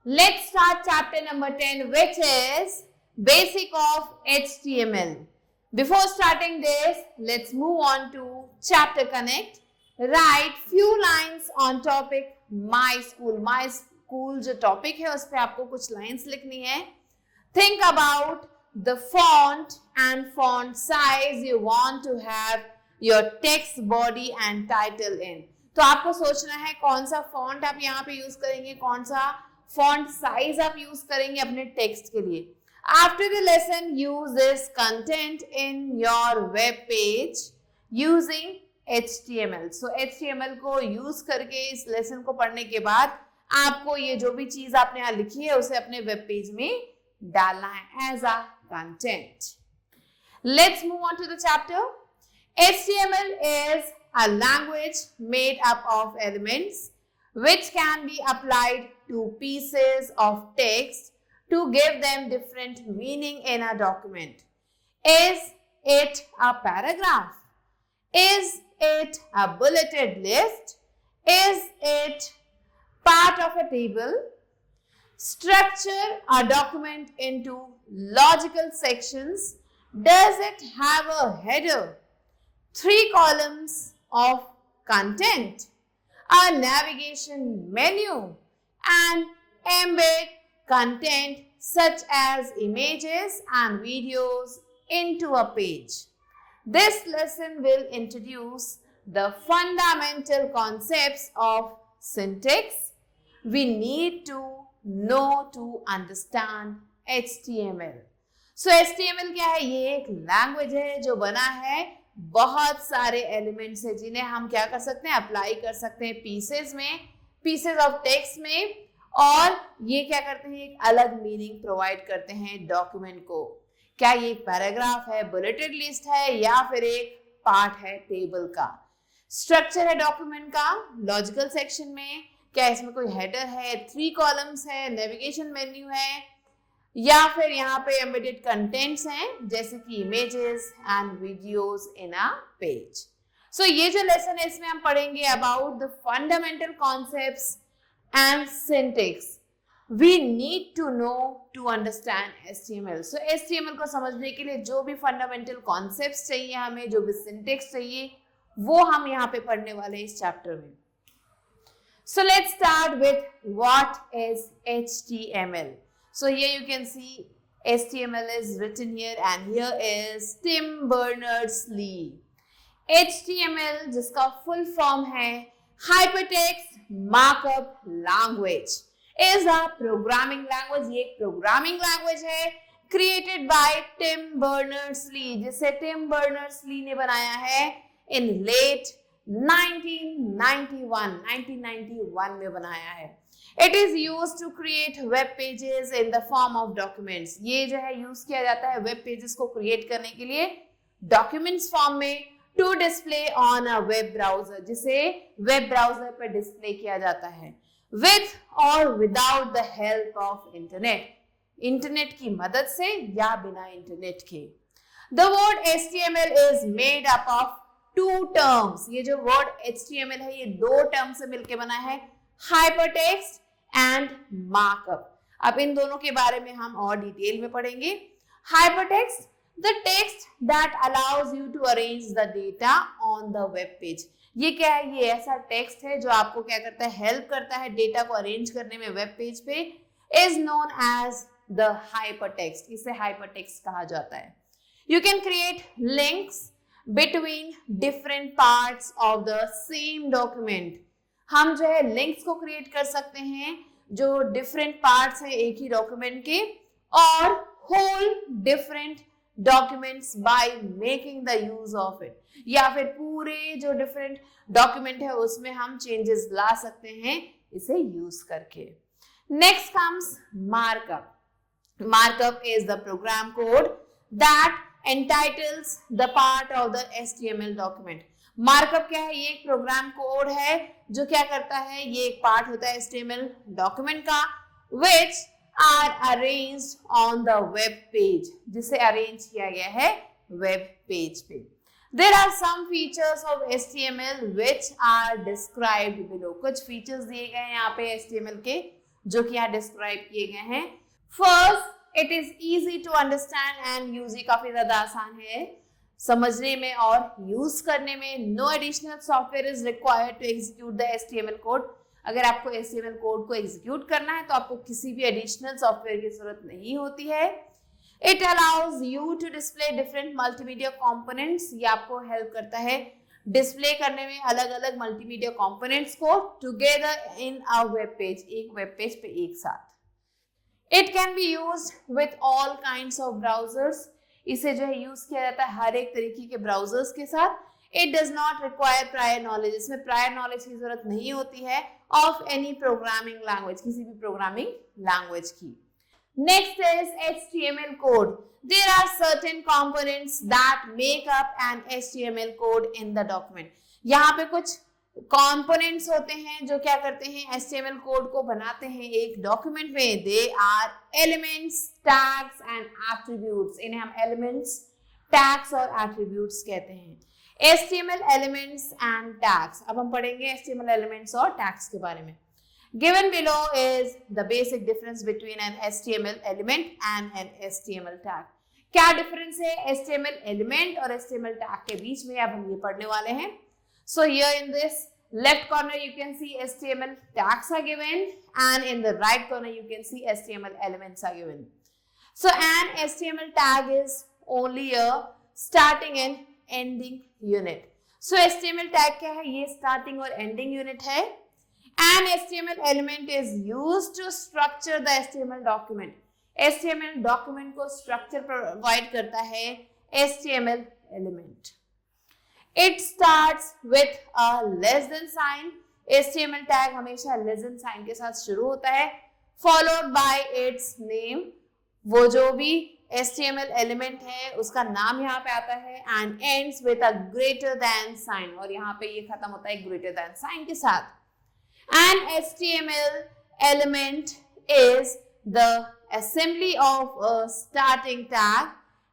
Let's start chapter number 10, which is basic of HTML. Before starting this, let's move on to chapter connect. Write few lines on topic my school. My school जो topic है उस पे आपको कुछ lines लिखनी है. Think about the font and font size you want to have your text body and title in. तो आपको सोचना है कौन सा font आप यहाँ पे use करेंगे, कौन सा font size आप use करेंगे अपने text के लिए. After the lesson, use this content in your web page using HTML. So HTML को use करके इस lesson को पढ़ने के बाद आपको ये जो भी चीज आपने यहाँ लिखी है उसे अपने web page में डालना है as a content. Let's move on to the chapter. HTML is a language made up of elements which can be applied to pieces of text to give them different meaning in a document. Is it a paragraph? Is it a bulleted list? Is it part of a table? Structure a document into logical sections. Does it have a header, 3 columns of content, a navigation menu, and embed content such as images and videos into a page? This lesson will introduce the fundamental concepts of syntax we need to know to understand HTML. So HTML क्या है? ये एक language है जो बना है बहुत सारे एलिमेंट्स है जिन्हें हम क्या कर सकते हैं, अप्लाई कर सकते हैं पीसेस में, पीसेस ऑफ टेक्स्ट में, और ये क्या करते हैं, एक अलग मीनिंग प्रोवाइड करते हैं डॉक्यूमेंट को. क्या ये पैराग्राफ है, बुलेटेड लिस्ट है, या फिर एक पार्ट है टेबल का. स्ट्रक्चर है डॉक्यूमेंट का लॉजिकल सेक्शन में. क्या इसमें कोई हेडर है, 3 कॉलम्स है, नेविगेशन मेन्यू है, या फिर यहाँ पे एम्बेडेड कंटेंट्स हैं जैसे कि images and videos in a page. So ये जो लेसन है इसमें हम पढ़ेंगे about the fundamental concepts and syntax we need to know to understand HTML. So HTML को समझने के लिए जो भी फंडामेंटल कॉन्सेप्ट्स चाहिए हमें, जो भी सिंटेक्स चाहिए, वो हम यहाँ पे पढ़ने वाले हैं इस चैप्टर में. So let's start with what is HTML. So here you can see HTML is written here and here is Tim Berners-Lee. HTML जिसका फुल फॉर्म है Hypertext Markup Language is a programming language. ये एक programming language है created by Tim Berners-Lee, जिसे Tim Berners-Lee ने बनाया है in late 1991 में बनाया है. It is used to create web pages in the form of documents. ये जो है use किया जाता है web pages को create करने के लिए documents form में, to display on a web browser, जिसे web browser पर display किया जाता है, with or without the help of internet. Internet की मदद से या बिना इंटरनेट के. The word HTML is made up of 2 terms. ये जो word HTML है ये 2 term से मिलके बना है, hypertext and markup. अब इन दोनों के बारे में हम और डिटेल में पढ़ेंगे. Hypertext, the text that allows you to arrange the data on the web page. ये क्या है? ये ऐसा टेक्स्ट है जो आपको क्या करता है, हेल्प करता है डेटा को अरेंज करने में वेब पेज पे. Is known as the hypertext. इसे हाइपरटेक्स्ट कहा जाता है. You can create links between different parts of the same document. हम जो है लिंक्स को क्रिएट कर सकते हैं जो डिफरेंट पार्ट्स हैं एक ही डॉक्यूमेंट के, और whole different documents by making the use of it. या फिर पूरे जो डिफरेंट डॉक्यूमेंट है उसमें हम चेंजेस ला सकते हैं इसे यूज करके. Next comes markup. Markup is the program code that entitles the part of the HTML document. Markup क्या है? ये एक प्रोग्राम कोड है जो क्या करता है, ये एक पार्ट होता है HTML डॉक्यूमेंट का, which are arranged on the web page, जिसे अरेंज किया गया है वेब पेज पे. There are some features of HTML which are described below. कुछ फीचर्स दिए गए हैं यहाँ पे HTML के जो कि यहाँ डिस्क्राइब किए गए हैं। First, it is easy to understand and use, ये काफी ज्यादा आसान है समझने में और यूज करने में। No additional software is required to execute the HTML code. अगर आपको HTML कोड को एग्जीक्यूट करना है तो आपको किसी भी एडिशनल सॉफ्टवेयर की जरूरत नहीं होती है। It allows you to display different multimedia components, ये आपको हेल्प करता है डिस्प्ले करने में अलग अलग मल्टीमीडिया कंपोनेंट्स को together in a web page, एक वेब पेज पे एक साथ। It can be used with all kinds of browsers, इसे जो है यूज किया जाता है हर एक तरीके के ब्राउजर्स के साथ। It does not require prior knowledge, इसमें प्रायर नॉलेज की जरूरत नहीं होती है ऑफ एनी प्रोग्रामिंग लैंग्वेज, किसी भी प्रोग्रामिंग लैंग्वेज की। Next is HTML code. There are certain components that make up an HTML code in the document. यहाँ पे कुछ components होते हैं जो क्या करते हैं, HTML कोड को बनाते हैं एक डॉक्यूमेंट में। They are elements, tags and attributes. इन्हें हम elements, tags और attributes कहते हैं। HTML elements and tags. अब हम पढ़ेंगे HTML elements और tags के बारे में। Given below is the basic difference between an HTML element and an HTML tag. क्या डिफरेंस है HTML element और HTML tag के बीच में, अब हम ये पढ़ने वाले हैं। So here in this left corner you can see HTML tags are given and in the right corner you can see HTML elements are given. So an HTML tag is only a starting and ending unit. So HTML tag क्या है, ये starting और ending unit है। An HTML element is used to structure the HTML document. HTML document को structure provide करता है HTML element. It starts with a less than sign. HTML tag हमेशा less than sign के साथ शुरू होता है, followed by its name. वो जो भी HTML element है उसका नाम यहाँ पे आता है, and ends with a greater than sign. और यहाँ पे ये खत्म होता है greater than sign के साथ। An HTML element is the assembly of a starting tag,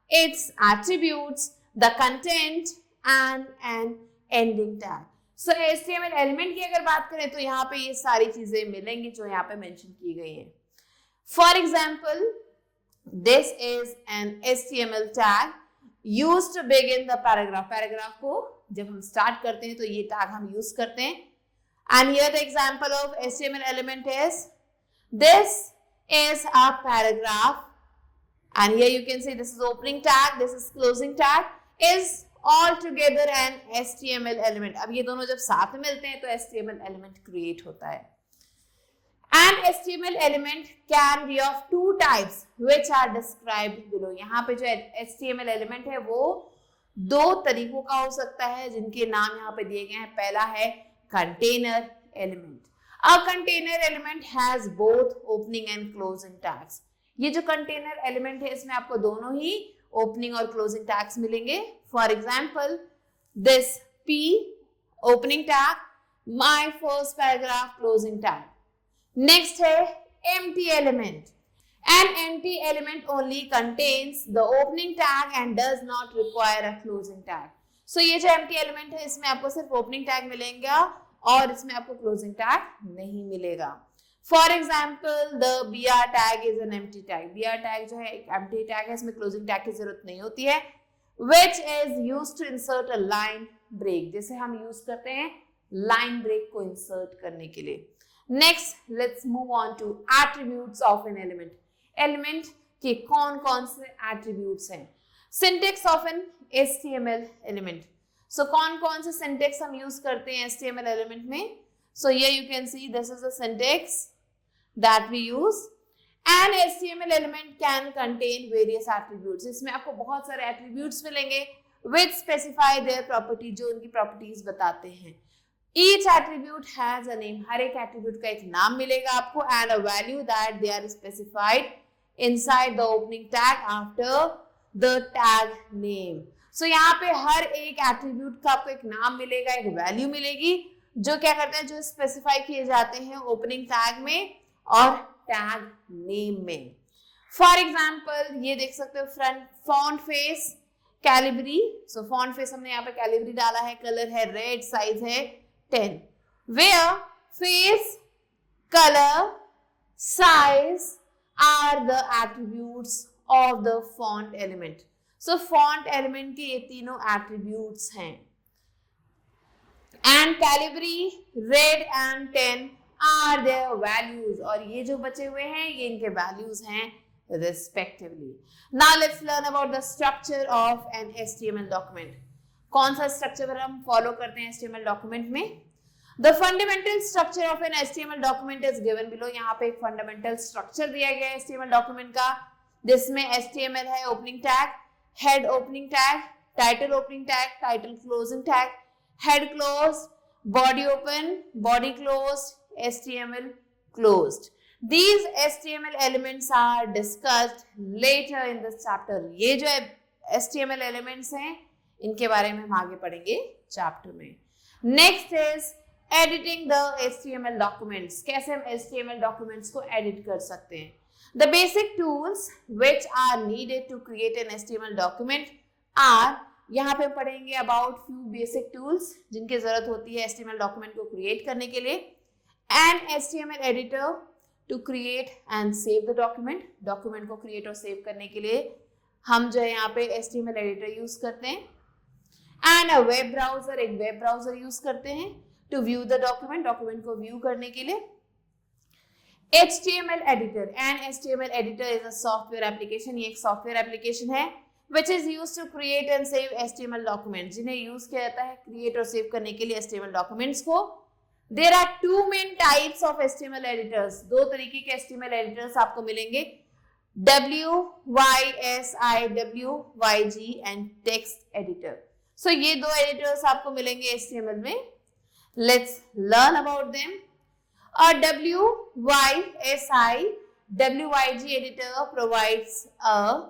its attributes, the content and an ending tag. So HTML element की अगर बात करें तो यहाँ पे ये सारी चीजें मिलेंगी जो यहाँ पे मेंशन की गई हैं। For example, this is an HTML tag used to begin the paragraph. Paragraph को जब हम स्टार्ट करते हैं तो ये टैग हम यूज करते हैं। And here the example of HTML element is, this is a paragraph and here you can see this is opening tag, this is closing tag, is all together an HTML element. अब ये दोनों जब साथ में मिलते हैं तो HTML element create होता है। An HTML element can be of two types which are described below. यहाँ पे जो HTML element है वो दो तरीकों का हो सकता है जिनके नाम यहाँ पे दिए गए हैं। पहला है container element. A container element has both opening and closing tags. ये जो container element है इसमें आपको दोनों ही opening और closing tags मिलेंगे। For example, this P opening tag, my first paragraph closing tag. Next है empty element. An empty element only contains the opening tag and does not require a closing tag. So ये जो empty element है इसमें आपको सिर्फ opening tag मिलेगा और इसमें आपको closing tag नहीं मिलेगा। For example, the BR tag is an empty tag. BR tag जो है एक empty tag है, इसमें closing tag की जरूरत नहीं होती है। Which is used to insert a line break, जैसे हम यूज करते हैं line break को insert करने के लिए। Next, let's move on to attributes of an element. Element के कौन-कौन से attributes हैं? Syntax of an HTML element. So कौन-कौन से syntax हम use करते हैं HTML element में? So here you can see this is the syntax that we use. An HTML element can contain various attributes. इसमें आपको बहुत सारे attributes मिलेंगे which specify their property, जो उनकी properties बताते हैं। Each attribute has a name. हर एक attribute का एक नाम मिलेगा आपको and a value that they are specified inside the opening tag after the tag name. So यहाँ पे हर एक attribute का आपको एक नाम मिलेगा, एक value मिलेगी जो क्या करते हैं, जो specify किए जाते हैं opening tag में और tag name में। For example, ये देख सकते हो front font face Calibri. So font face हमने यहाँ पे Calibri डाला है, color है red, size है 10. Where face, color size are the attributes of the font element. So font element के ये तीनों attributes हैं. And Calibri, red and 10 are their values. और ये जो बचे हुए हैं ये इनके values हैं respectively. Now let's learn about the structure of an HTML document. कौन सा structure हम follow करते हैं HTML document में? The fundamental structure of an HTML document is given below. यहाँ पे एक fundamental structure दिया गया है HTML document का, जिसमें HTML है opening tag, head opening tag, title opening tag, title closing tag, head closed, body open, body closed, HTML closed. These HTML elements are discussed later in this chapter. ये जो HTML elements हैं, इनके बारे में हम आगे पढ़ेंगे chapter में. Next is editing the HTML documents. कैसे हम HTML documents को edit कर सकते हैं? The basic tools which are needed to create an HTML document are, यहाँ पे पढ़ेंगे about few basic tools जिनकी जरूरत होती है HTML document को create करने के लिए. An HTML editor to create and save the document. Document को create और save करने के लिए हम जो है यहाँ पे HTML editor use करते हैं. And a web browser, एक web browser use करते हैं to view the document, document को view करने के लिए. HTML editor, an HTML editor is a software application. ये एक software application है which is used to create and save HTML documents, जिन्हें use किया जाता है create और save करने के लिए HTML documents को. There are two main types of HTML editors. दो तरीके के HTML editors आपको मिलेंगे, WYSI, WYG and text editor. So ये दो editors आपको मिलेंगे HTML में. Let's learn about them. A WYSI, WYG editor provides a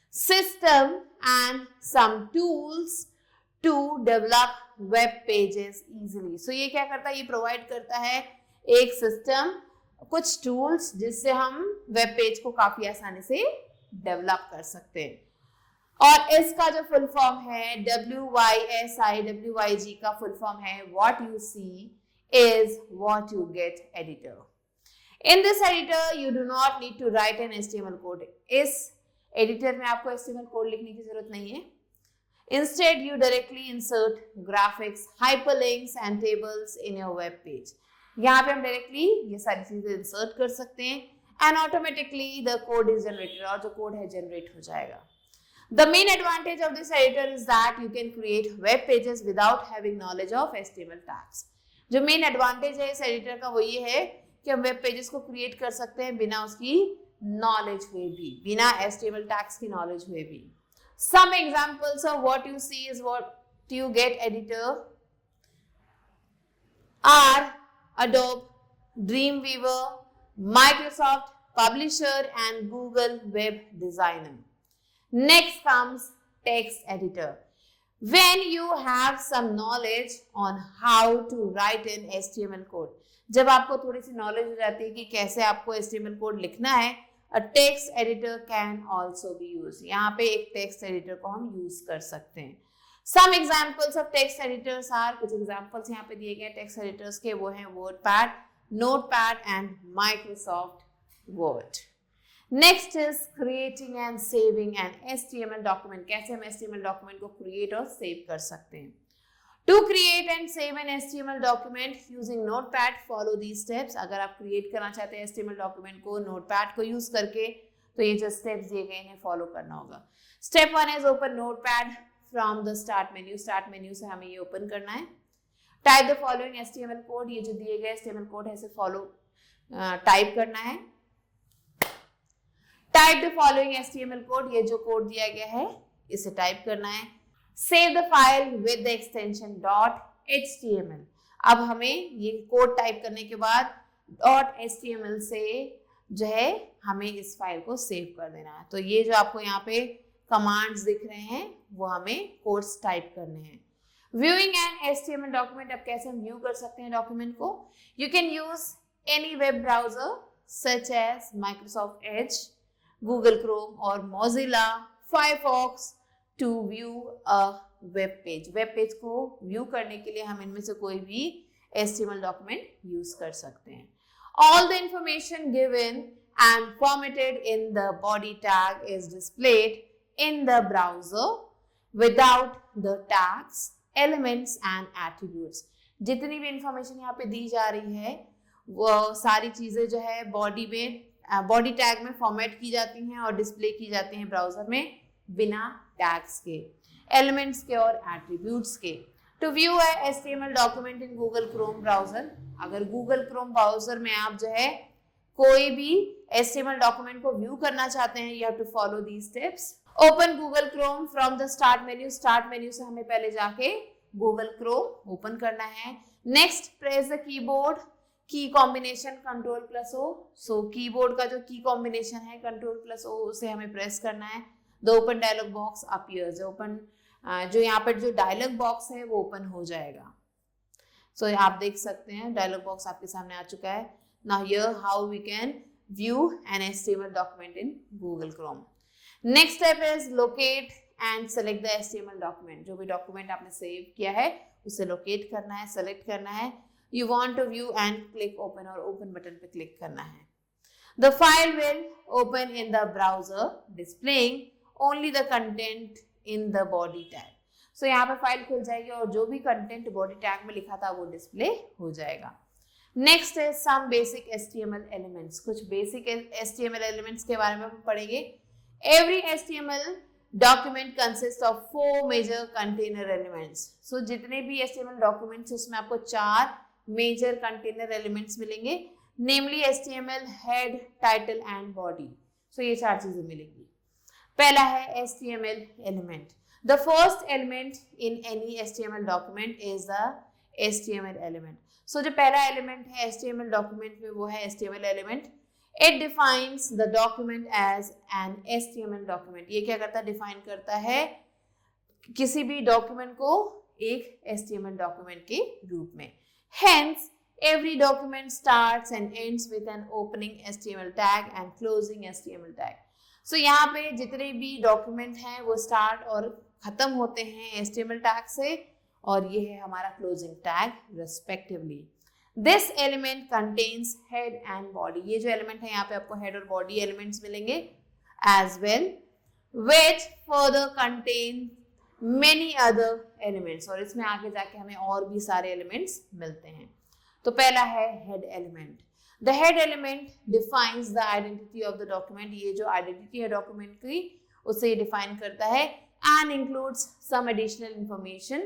system and some tools to develop web pages easily. So ये क्या करता है? ये provide करता है एक system, कुछ tools जिससे हम web page को काफी आसानी से develop कर सकते हैं. और इसका जो फुल फॉर्म है WYSI, WYG का फुल फॉर्म है What you see is what you get editor. In this editor you do not need to write an HTML code. इस editor में आपको HTML कोड लिखने की जरूरत नहीं है. Instead you directly insert graphics, hyperlinks and tables in your web page. यहाँ पे हम directly ये सारी चीजें insert कर सकते हैं and automatically the code is generated, और जो code है generate हो जाएगा. The main advantage of this editor is that you can create web pages without having knowledge of HTML tags. जो main advantage है इस editor का वो ये है कि हम web pages को create कर सकते हैं बिना उसकी knowledge हुए भी, बिना HTML tags की knowledge हुए भी. Some examples of what you see is what you get editor are Adobe, Dreamweaver, Microsoft Publisher and Google Web Designer. Next comes text editor. When you have some knowledge on how to write an HTML code, जब आपको थोड़ी सी knowledge हो जाती है कि कैसे आपको HTML code लिखना है, a text editor can also be used. यहाँ पे एक text editor को हम use कर सकते हैं. Some examples of text editors are, कुछ examples यहाँ पे दिए गए text editors के, वो हैं WordPad, Notepad and Microsoft Word. Next is creating and saving an HTML document. कैसे हम HTML document को create और save कर सकते हैं. To create and save an HTML document using Notepad, follow these steps. अगर आप create करना चाहते हैं HTML document को Notepad को use करके, तो ये जो steps दिए गए हैं follow करना होगा. Step 1 is open Notepad from the start menu. Start menu से हमें ये open करना है. Type the following HTML code. ये जो दिए गए HTML code है इसे follow type करना है. Type the following HTML code. ये जो कोड दिया गया है इसे टाइप करना है. Save the file with the extension .html. अब हमें ये कोड टाइप करने के बाद .html से जो है हमें इस फाइल को सेव कर देना है. तो ये जो आपको यहाँ पे कमांड्स दिख रहे हैं वो हमें कोड्स टाइप करने हैं. Viewing an HTML document, अब कैसे हम व्यू कर सकते हैं डॉक्यूमेंट को? You can use any web browser such as Microsoft Edge, Google Chrome or Mozilla Firefox to view a web page. Web page को view करने के लिए हम इनमें से कोई भी HTML document use कर सकते हैं. All the information given and formatted in the body tag is displayed in the browser without the tags, elements and attributes. जितनी भी इंफॉर्मेशन यहाँ पे दी जा रही है वो सारी चीजें जो है बॉडी टैग में फॉर्मेट की जाती हैं और डिस्प्ले की जाती हैं ब्राउजर में बिना टैग्स के, एलिमेंट्स के और एट्रीब्यूट्स के. टू व्यू है HTML document in Google Chrome browser. अगर गूगल क्रोम ब्राउजर में आप जो है कोई भी HTML डॉक्यूमेंट को व्यू करना चाहते हैं, you have to follow these steps. Open Google Chrome from the start menu. Start menu से हमें पहले जाके गूगल क्रोम ओपन करना है. Next press the keyboard key combination Ctrl+O. So keyboard का जो की कॉम्बिनेशन है Ctrl+O उसे हमें प्रेस करना है. The open dialog box appears. जो यहाँ पर जो डायलॉग बॉक्स है वो ओपन हो जाएगा. सो आप देख सकते हैं डायलॉग बॉक्स आपके सामने आ चुका है. Now here how we can view an HTML document in Google Chrome. Next step is locate and select the HTML document. जो भी डॉक्यूमेंट आपने सेव किया है उसे लोकेट करना है, सेलेक्ट करना है. You want to view and click open और ओपन बटन पे क्लिक करना है. The file will open in the browser displaying only the content in the body tag. So यहाँ पे फाइल खुल जाएगी और जो भी कंटेंट बॉडी टैग में लिखा था वो डिस्प्ले हो जाएगा. नेक्स्ट है सम बेसिक HTML एलिमेंट्स. कुछ बेसिक HTML एलिमेंट्स के बारे में हम पढ़ेंगे. Every HTML document consist of 4 major container elements. So जितने भी HTML डॉक्यूमेंट्स उसमें आपको 4 मेजर कंटेनर एलिमेंट्स मिलेंगे, namely HTML head, title and body. So ये 4 चीजें मिलेंगी. पहला है HTML element. The first element in any HTML document is the HTML element. So जो पहला एलिमेंट है HTML डॉक्यूमेंट में वो है HTML element. It defines the document as an HTML document. ये क्या करता है? डिफाइन करता है किसी भी डॉक्यूमेंट को एक HTML डॉक्यूमेंट के रूप में. Hence, every document starts and ends with an opening HTML tag and closing HTML tag. So यहाँ पे जितने भी डॉक्यूमेंट हैं वो स्टार्ट और खत्म होते हैं HTML टैग से और ये है हमारा closing tag respectively. This element contains head and body. ये जो एलिमेंट है यहाँ पे आपको हेड और बॉडी एलिमेंट्स मिलेंगे as well, which further contain many other elements. और इसमें आगे जाके हमें और भी सारे एलिमेंट्स मिलते हैं. तो पहला है head element. The head element defines the identity of the document. ये जो identity है डॉक्यूमेंट की उसे ये define करता है and includes some additional information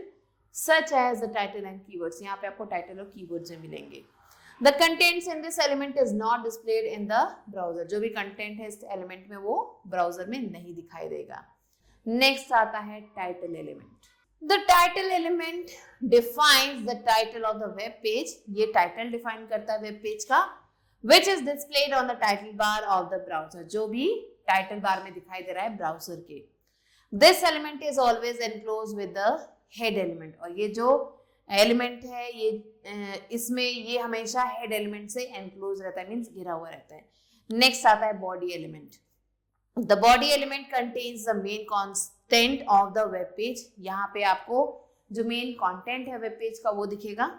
such as the title and keywords. यहाँ पे आपको title और keywords मिलेंगे. The contents in this element is not displayed in the browser. जो भी content है इस element में वो browser में नहीं दिखाई देगा. Next आता है title element. The title element defines the title of the web page. ये title define करता है web page का, which is displayed on the title bar of the browser. जो भी title bar में दिखाई दे रहा है browser के. This element is always enclosed with the head element. और ये जो element है ये इसमें ये हमेशा head element से enclosed रहता है, means घिरा हुआ रहता है. Next आता है body element. The body element contains the main content of the web page. यहाँ पे आपको जो main content है web page का वो दिखेगा,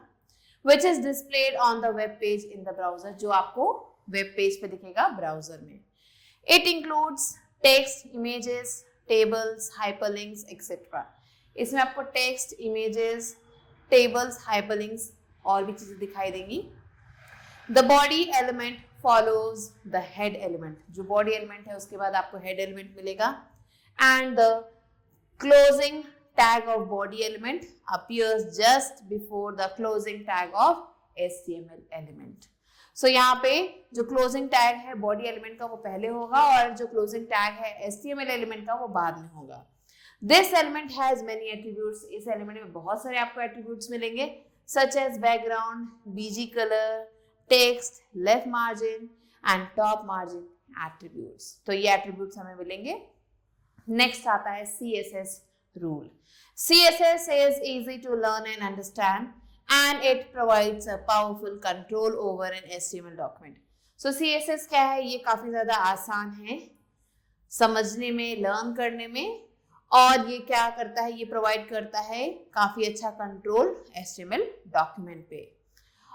which is displayed on the web page in the browser. जो आपको web page पे दिखेगा browser में. It includes text, images, tables, hyperlinks, etc. इसमें आपको text, images, tables, hyperlinks और भी चीजें दिखाई देंगी. The body element follows the head element. जो body element है उसके बाद आपको head element मिलेगा. And the closing tag of body element appears just before the closing tag of HTML element. So यहाँ पे जो closing tag है body element का वो पहले होगा और जो closing tag है HTML element का वो बाद में होगा. This element has many attributes. इस element में बहुत सारे आपको attributes मिलेंगे such as background, BG color, text, left margin and top margin attributes. तो ये attributes हमें मिलेंगे. Next आता है CSS rule. CSS is easy to learn and understand and it provides a powerful control over an HTML document. So CSS क्या है? ये काफी ज्यादा आसान है समझने में, लर्न करने में और ये क्या करता है? ये प्रोवाइड करता है काफी अच्छा कंट्रोल HTML डॉक्यूमेंट पे.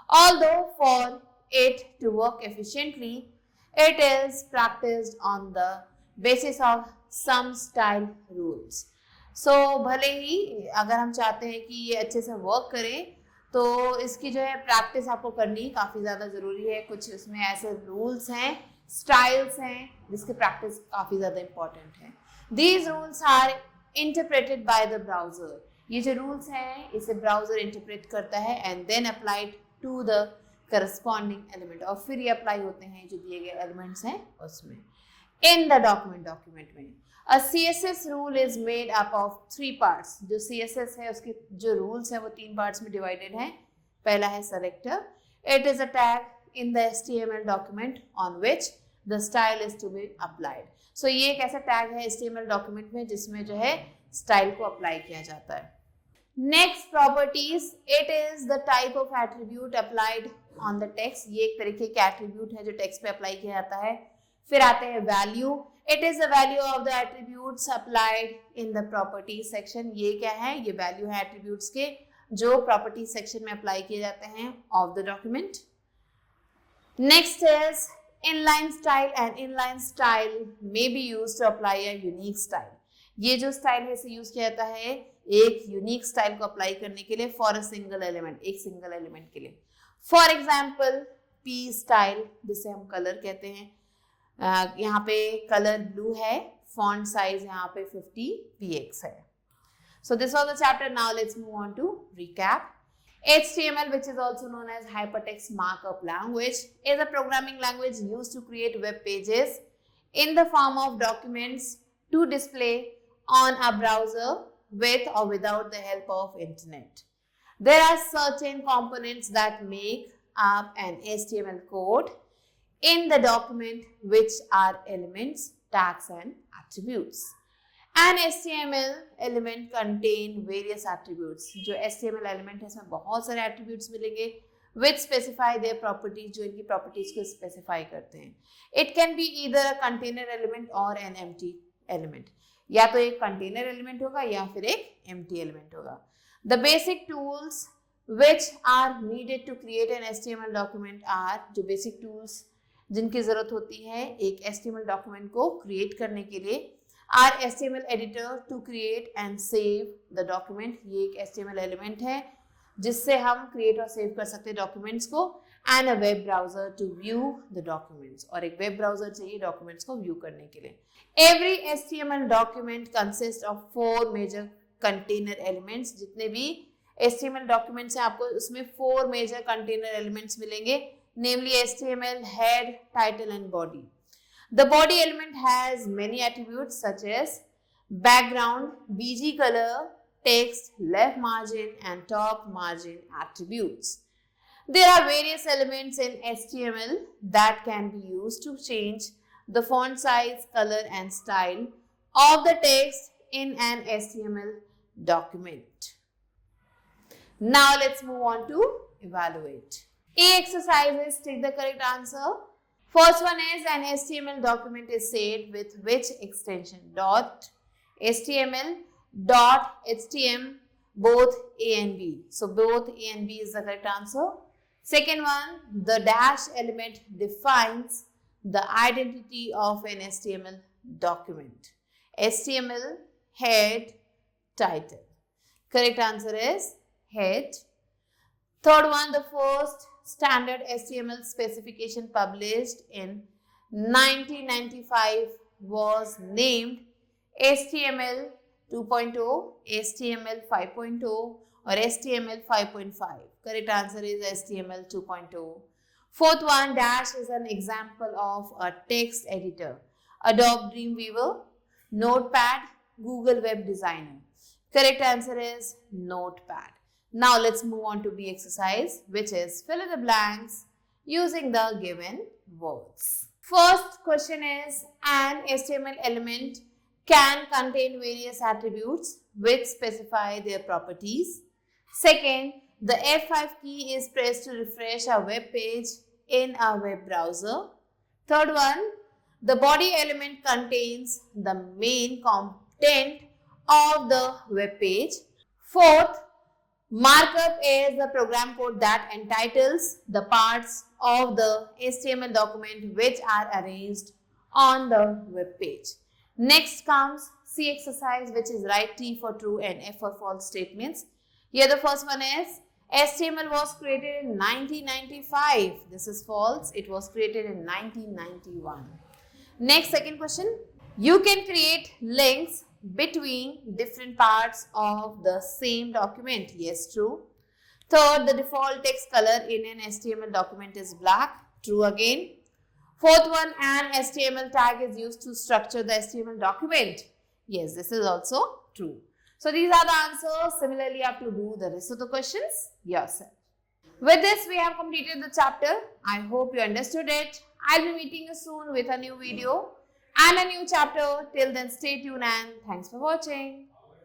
Although for it to work efficiently, it is practiced on the basis of some style rules. So भले ही अगर हम चाहते हैं कि ये अच्छे से वर्क करे तो इसकी जो है प्रैक्टिस आपको करनी काफ़ी ज़्यादा ज़रूरी है. कुछ इसमें ऐसे रूल्स हैं, स्टाइल्स हैं जिसकी प्रैक्टिस काफ़ी ज़्यादा इम्पॉर्टेंट है. These rules are interpreted by the browser. ये जो रूल्स हैं इसे ब्राउजर इंटरप्रेट करता है and then applied to the corresponding element, और फिर ये अप्लाई होते हैं जो दिए गए एलिमेंट्स हैं उसमें. इन द डॉक्यूमेंट में A CSS rule is made up of 3 parts. जो CSS है उसके जो रूल्स हैं वो 3 पार्ट्स में डिवाइडेड हैं. पहला है selector. It is a tag in the HTML document on which the style is to be applied. So ये एक ऐसा टैग है HTML डॉक्यूमेंट में जिसमें जो है स्टाइल को अप्लाई किया जाता है. Next, properties. It is the type of attribute applied on the text. ये एक तरीके का एट्रीब्यूट है जो टेक्स्ट पे अप्लाई किया जाता है. फिर आते हैं value. It is the value of the attributes applied in the properties section. ये क्या है? ये वैल्यू है एट्रीब्यूट्स के जो प्रॉपर्टी सेक्शन में अप्लाई किए जाते हैं of the document. Next is inline style, and inline style may be used to apply a unique style. ये जो स्टाइल है इसे यूज किया जाता है एक यूनिक स्टाइल को अप्लाई करने के लिए फॉर अ सिंगल एलिमेंट, एक सिंगल एलिमेंट के लिए. फॉर एग्जाम्पल पी स्टाइल जिसे हम कलर कहते हैं. यहाँ पे कलर ब्लू है, फॉन्ट साइज यहाँ पे 50 px है. So this was the chapter. Now let's move on to recap. HTML, which is also known as hypertext markup language, is a programming language used to create web pages in the form of documents to display on a browser with or without the help of internet. There are certain components that make up an HTML code in the document, which are elements, tags and attributes. An HTML element contain various attributes. जो HTML element है इसमें बहुत सारे attributes मिलेंगे which specify their properties, जो इनकी properties को specify करते हैं. It can be either a container element or an empty element. या तो एक container element होगा या फिर एक empty element होगा. The basic tools which are needed to create an HTML document are, जो basic tools जिनकी जरूरत होती है एक HTML document को create करने के लिए, are HTML editor to create and save the document. ये एक HTML element है जिससे हम create और save कर सकते हैं documents को, and a web browser to view the documents. और एक web browser चाहिए documents को view करने के लिए. Every HTML document consists of 4 major container elements. जितने भी HTML documents हैं आपको उसमें 4 major container elements मिलेंगे, namely HTML head, title and body. The body element has many attributes such as background, BG color, text, left margin and top margin attributes. There are various elements in HTML that can be used to change the font size, color and style of the text in an HTML document. Now let's move on to evaluate. A exercises, take the correct answer. First one is an HTML document is saved with which extension? .html, .htm, both A and B. So both A and B is the correct answer. Second one, the dash element defines the identity of an HTML document. HTML, head, title. Correct answer is head. Third one, the first standard HTML specification published in 1995 was named HTML 2.0, HTML 5.0 or HTML 5.5. Correct answer is HTML 2.0. Fourth one, Dash is an example of a text editor. Adobe Dreamweaver, Notepad, Google Web Designer. Correct answer is Notepad. Now let's move on to B exercise, which is fill in the blanks using the given words. First question is, an HTML element can contain various attributes which specify their properties. Second, the F5 key is pressed to refresh a web page in a web browser. Third one, the body element contains the main content of the web page. Fourth, Markup is the program code that entitles the parts of the HTML document which are arranged on the web page. Next comes C exercise, which is write T for true and F for false statements. Here the first one is HTML was created in 1995. This is false. It was created in 1991. Next, second question. You can create links between different parts of the same document. Yes, true. Third, the default text color in an HTML document is black. True again. Fourth one, an HTML tag is used to structure the HTML document. Yes, this is also true. So these are the answers. Similarly, you have to do the rest of the questions yourself. With this, we have completed the chapter. I hope you understood it. I'll be meeting you soon with a new video and a new chapter. Till then, stay tuned and thanks for watching.